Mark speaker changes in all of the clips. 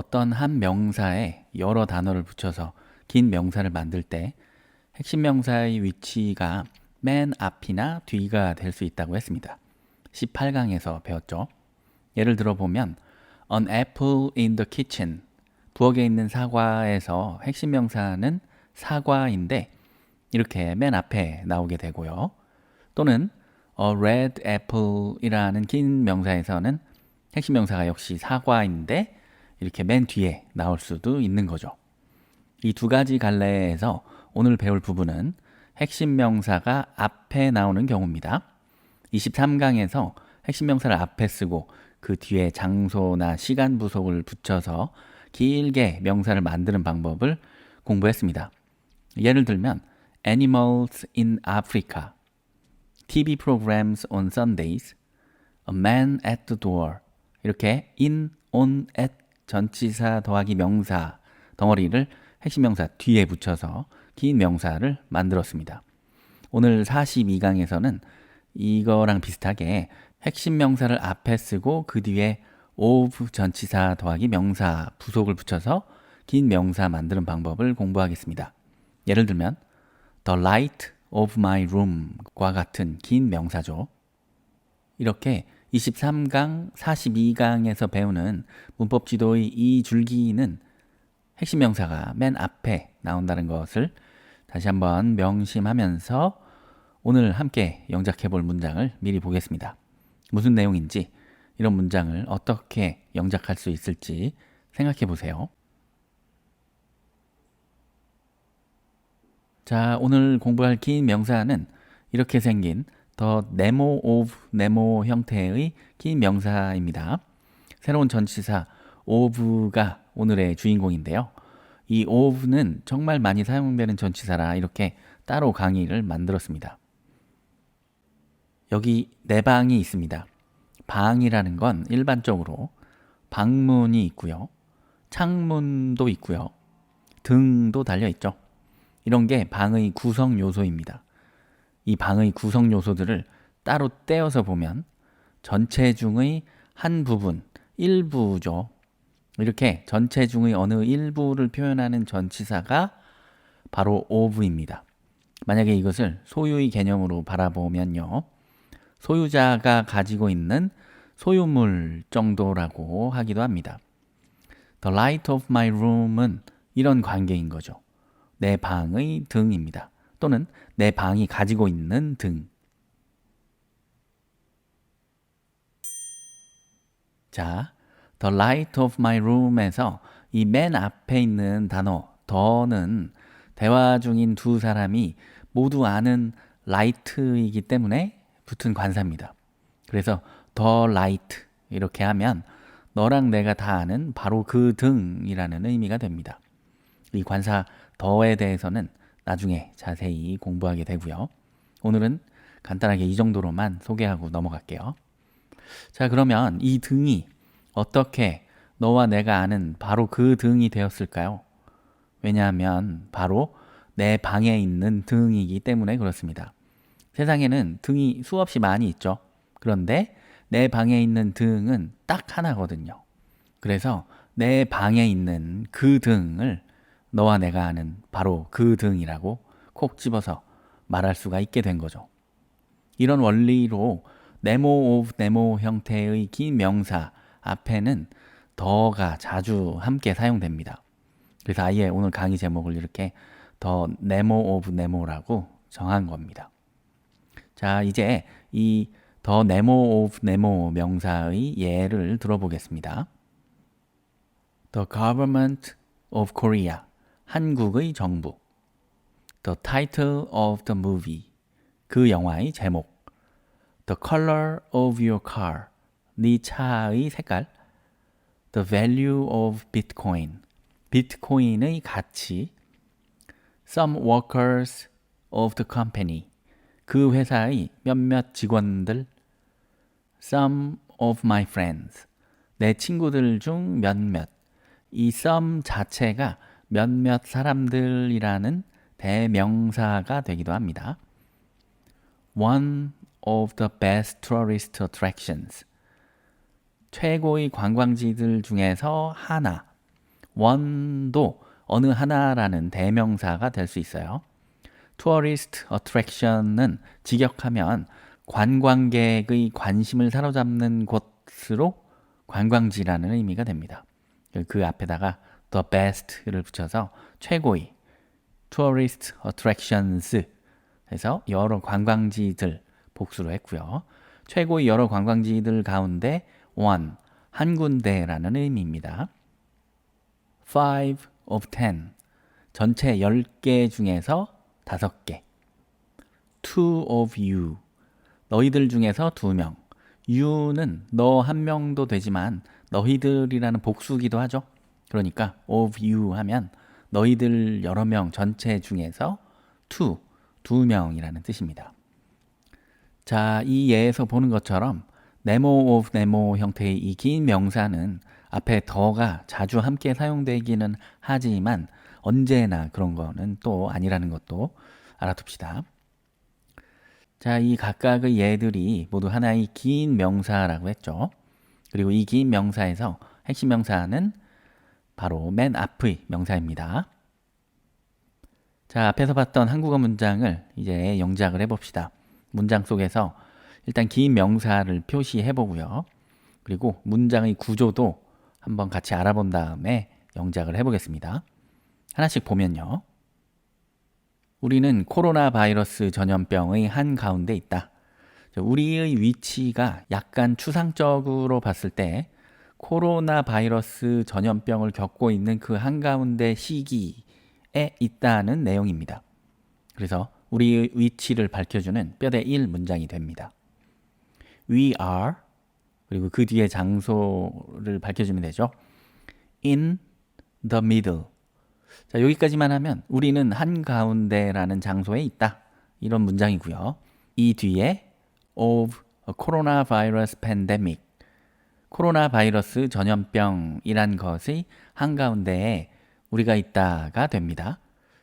Speaker 1: 어떤 한 명사에 여러 단어를 붙여서 긴 명사를 만들 때 핵심 명사의 위치가 맨 앞이나 뒤가 될 수 있다고 했습니다. 18강에서 배웠죠. 예를 들어 보면 An apple in the kitchen. 부엌에 있는 사과에서 핵심 명사는 사과인데 이렇게 맨 앞에 나오게 되고요. 또는 A red apple이라는 긴 명사에서는 핵심 명사가 역시 사과인데 이렇게 맨 뒤에 나올 수도 있는 거죠. 이 두 가지 갈래에서 오늘 배울 부분은 핵심 명사가 앞에 나오는 경우입니다. 23강에서 핵심 명사를 앞에 쓰고 그 뒤에 장소나 시간 부속을 붙여서 길게 명사를 만드는 방법을 공부했습니다. 예를 들면 Animals in Africa, TV programs on Sundays, A man at the door 이렇게 in, on, at 전치사 더하기 명사 덩어리를 핵심 명사 뒤에 붙여서 긴 명사를 만들었습니다. 오늘 42강에서는 이거랑 비슷하게 핵심 명사를 앞에 쓰고 그 뒤에 of 전치사 더하기 명사 부속을 붙여서 긴 명사 만드는 방법을 공부하겠습니다. 예를 들면 The light of my room과 같은 긴 명사죠. 이렇게 23강, 42강에서 배우는 문법 지도의 이 줄기는 핵심 명사가 맨 앞에 나온다는 것을 다시 한번 명심하면서 오늘 함께 영작해 볼 문장을 미리 보겠습니다. 무슨 내용인지, 이런 문장을 어떻게 영작할 수 있을지 생각해 보세요. 자, 오늘 공부할 긴 명사는 이렇게 생긴 The Nemo of Nemo 형태의 긴 명사입니다. 새로운 전치사 of가 오늘의 주인공인데요. 이 of는 정말 많이 사용되는 전치사라 이렇게 따로 강의를 만들었습니다. 여기 내 방이 있습니다. 방이라는 건 일반적으로 방문이 있고요. 창문도 있고요. 등도 달려 있죠. 이런 게 방의 구성 요소입니다. 이 방의 구성 요소들을 따로 떼어서 보면 전체 중의 한 부분, 일부죠. 이렇게 전체 중의 어느 일부를 표현하는 전치사가 바로 of입니다. 만약에 이것을 소유의 개념으로 바라보면요. 소유자가 가지고 있는 소유물 정도라고 하기도 합니다. The light of my room은 이런 관계인 거죠. 내 방의 등입니다. 또는 내 방이 가지고 있는 등. 자, The light of my room에서 이 맨 앞에 있는 단어 더는 대화 중인 두 사람이 모두 아는 light이기 때문에 붙은 관사입니다. 그래서 the light 이렇게 하면 너랑 내가 다 아는 바로 그 등이라는 의미가 됩니다. 이 관사 더에 대해서는 나중에 자세히 공부하게 되고요. 오늘은 간단하게 이 정도로만 소개하고 넘어갈게요. 자, 그러면 이 등이 어떻게 너와 내가 아는 바로 그 등이 되었을까요? 왜냐하면 바로 내 방에 있는 등이기 때문에 그렇습니다. 세상에는 등이 수없이 많이 있죠. 그런데 내 방에 있는 등은 딱 하나거든요. 그래서 내 방에 있는 그 등을 너와 내가 아는 바로 그 등이라고 콕 집어서 말할 수가 있게 된 거죠. 이런 원리로 네모 오브 네모 형태의 긴 명사 앞에는 더가 자주 함께 사용됩니다. 그래서 아예 오늘 강의 제목을 이렇게 더 네모 오브 네모라고 정한 겁니다. 자, 이제 이 더 네모 오브 네모 명사의 예를 들어보겠습니다. The government of Korea. 한국의 정부. The title of the movie. 그 영화의 제목. The color of your car. 네 차의 색깔. The value of Bitcoin. 비트코인의 가치. Some workers of the company. 그 회사의 몇몇 직원들. Some of my friends. 내 친구들 중 몇몇. 이 some 자체가 몇몇 사람들이라는 대명사가 되기도 합니다. One of the best tourist attractions. 최고의 관광지들 중에서 하나. one도 어느 하나라는 대명사가 될 수 있어요. tourist attraction은 직역하면 관광객의 관심을 사로잡는 곳으로 관광지라는 의미가 됩니다. 그 앞에다가 the best를 붙여서 최고의 tourist attractions 해서 여러 관광지들 복수로 했고요. 최고의 여러 관광지들 가운데 one, 한 군데라는 의미입니다. 5 of 10, 전체 10개 중에서 5개. 2 of you, 너희들 중에서 2명. you는 너 한 명도 되지만 너희들이라는 복수기도 하죠. 그러니까 of you 하면 너희들 여러 명 전체 중에서 2명이라는 뜻입니다. 자, 이 예에서 보는 것처럼 네모 of 네모 형태의 이 긴 명사는 앞에 더가 자주 함께 사용되기는 하지만 언제나 그런 거는 또 아니라는 것도 알아둡시다. 자, 이 각각의 예들이 모두 하나의 긴 명사라고 했죠. 그리고 이 긴 명사에서 핵심 명사는 바로 맨 앞의 명사입니다. 자, 앞에서 봤던 한국어 문장을 이제 영작을 해봅시다. 문장 속에서 일단 긴 명사를 표시해 보고요. 그리고 문장의 구조도 한번 같이 알아본 다음에 영작을 해보겠습니다. 하나씩 보면요. 우리는 코로나 바이러스 전염병의 한가운데 있다. 우리의 위치가 약간 추상적으로 봤을 때 코로나 바이러스 전염병을 겪고 있는 그 한가운데 시기에 있다는 내용입니다. 그래서 우리의 위치를 밝혀주는 뼈대 1 문장이 됩니다. We are, 그리고 그 뒤에 장소를 밝혀주면 되죠. In the middle. 자, 여기까지만 하면 우리는 한가운데라는 장소에 있다. 이런 문장이고요. 이 뒤에 of a coronavirus pandemic, 코로나 바이러스 전염병이란 것의 한가운데에 우리가 있다가 됩니다.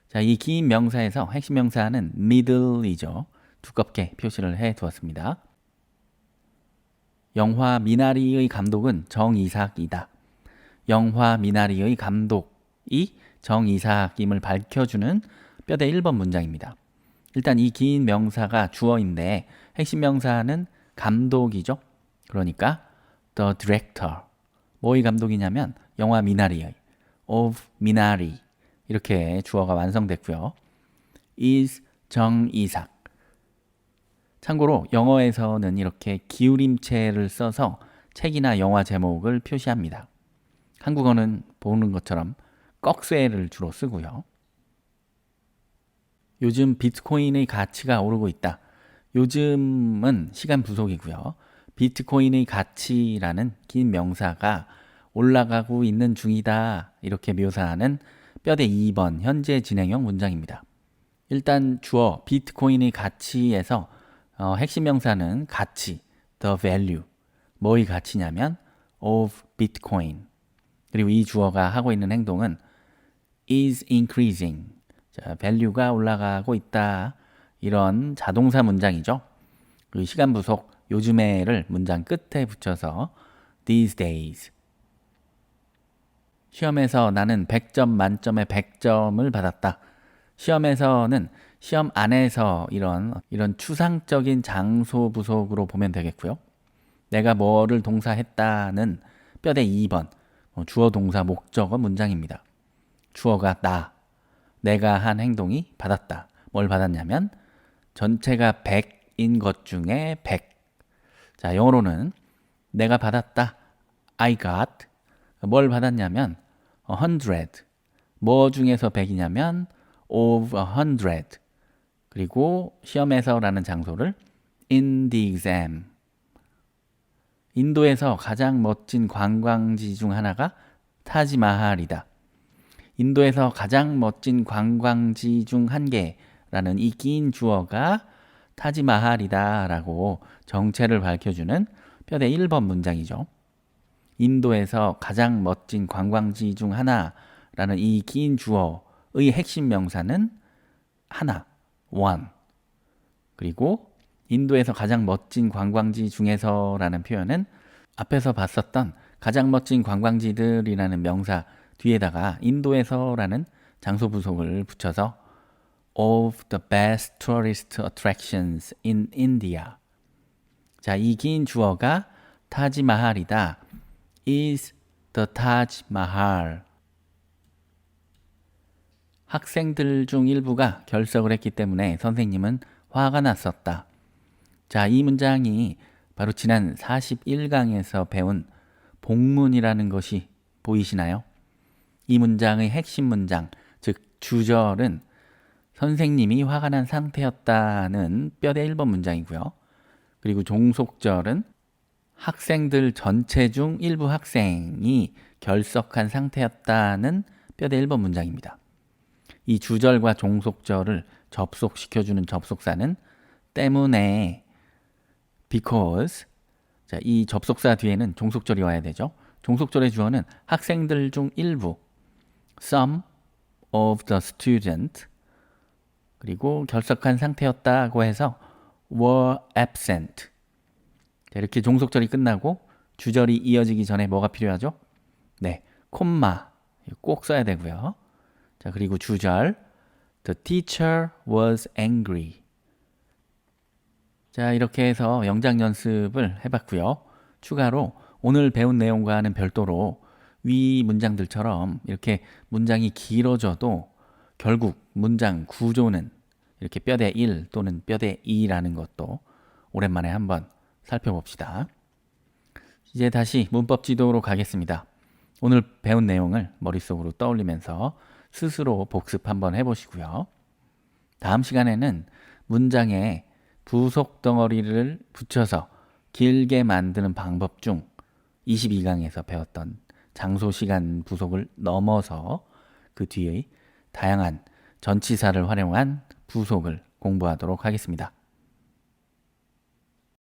Speaker 1: 자, 이 긴 명사에서 핵심 명사는 middle이죠. 두껍게 표시를 해 두었습니다. 영화 미나리의 감독은 정이삭이다. 영화 미나리의 감독이 정이삭임을 밝혀주는 뼈대 1번 문장입니다. 일단 이 긴 명사가 주어인데 핵심 명사는 감독이죠. 그러니까 the director, 뭐의 감독이냐면 영화 미나리의 of 미나리, 이렇게 주어가 완성됐고요. is 정이삭. 참고로 영어에서는 이렇게 기울임체를 써서 책이나 영화 제목을 표시합니다. 한국어는 보는 것처럼 꺽쇠를 주로 쓰고요. 요즘 비트코인의 가치가 오르고 있다. 요즘은 시간 부속이고요. 비트코인의 가치라는 긴 명사가 올라가고 있는 중이다. 이렇게 묘사하는 뼈대 2번 현재 진행형 문장입니다. 일단 주어 비트코인의 가치에서 핵심 명사는 가치, the value. 뭐의 가치냐면 of bitcoin. 그리고 이 주어가 하고 있는 행동은 is increasing. 자, value가 올라가고 있다. 이런 자동사 문장이죠. 그리고 시간 부속 요즘에를 문장 끝에 붙여서 these days. 시험에서 나는 100점 만점에 100점을 받았다. 시험에서는 시험 안에서 이런 추상적인 장소 부속으로 보면 되겠고요. 내가 뭐를 동사했다는 뼈대 2번 주어 동사 목적어 문장입니다. 주어가 나, 내가 한 행동이 받았다. 뭘 받았냐면 전체가 100인 것 중에 100. 자, 영어로는 내가 받았다. I got. 뭘 받았냐면 100. 뭐 중에서 100이냐면 of 100. 그리고 시험에서라는 장소를 in the exam. 인도에서 가장 멋진 관광지 중 하나가 타지마할이다. 인도에서 가장 멋진 관광지 중 한 개라는 이 긴 주어가 타지마할이다 라고 정체를 밝혀주는 뼈대 1번 문장이죠. 인도에서 가장 멋진 관광지 중 하나라는 이 긴 주어의 핵심 명사는 하나, one. 그리고 인도에서 가장 멋진 관광지 중에서라는 표현은 앞에서 봤었던 가장 멋진 관광지들이라는 명사 뒤에다가 인도에서라는 장소 부속을 붙여서 of the best tourist attractions in India. 자, 이 긴 주어가 타지마할이다. is the Taj Mahal. 학생들 중 일부가 결석을 했기 때문에 선생님은 화가 났었다. 자, 이 문장이 바로 지난 41강에서 배운 복문이라는 것이 보이시나요? 이 문장의 핵심 문장, 즉 주절은 선생님이 화가 난 상태였다는 뼈대 1번 문장이고요. 그리고 종속절은 학생들 전체 중 일부 학생이 결석한 상태였다는 뼈대 1번 문장입니다. 이 주절과 종속절을 접속시켜주는 접속사는 때문에 because. 자, 이 접속사 뒤에는 종속절이 와야 되죠. 종속절의 주어는 학생들 중 일부 some of the student 그리고 결석한 상태였다고 해서 were absent. 자, 이렇게 종속절이 끝나고 주절이 이어지기 전에 뭐가 필요하죠? 네, 콤마 꼭 써야 되고요. 자, 그리고 주절 The teacher was angry. 자, 이렇게 해서 영작 연습을 해봤고요. 추가로 오늘 배운 내용과는 별도로 위 문장들처럼 이렇게 문장이 길어져도 결국 문장 구조는 이렇게 뼈대 1 또는 뼈대 2라는 것도 오랜만에 한번 살펴봅시다. 이제 다시 문법 지도로 가겠습니다. 오늘 배운 내용을 머릿속으로 떠올리면서 스스로 복습 한번 해보시고요. 다음 시간에는 문장에 부속 덩어리를 붙여서 길게 만드는 방법 중 22강에서 배웠던 장소, 시간 부속을 넘어서 그 뒤의 다양한 전치사를 활용한 부속을 공부하도록 하겠습니다.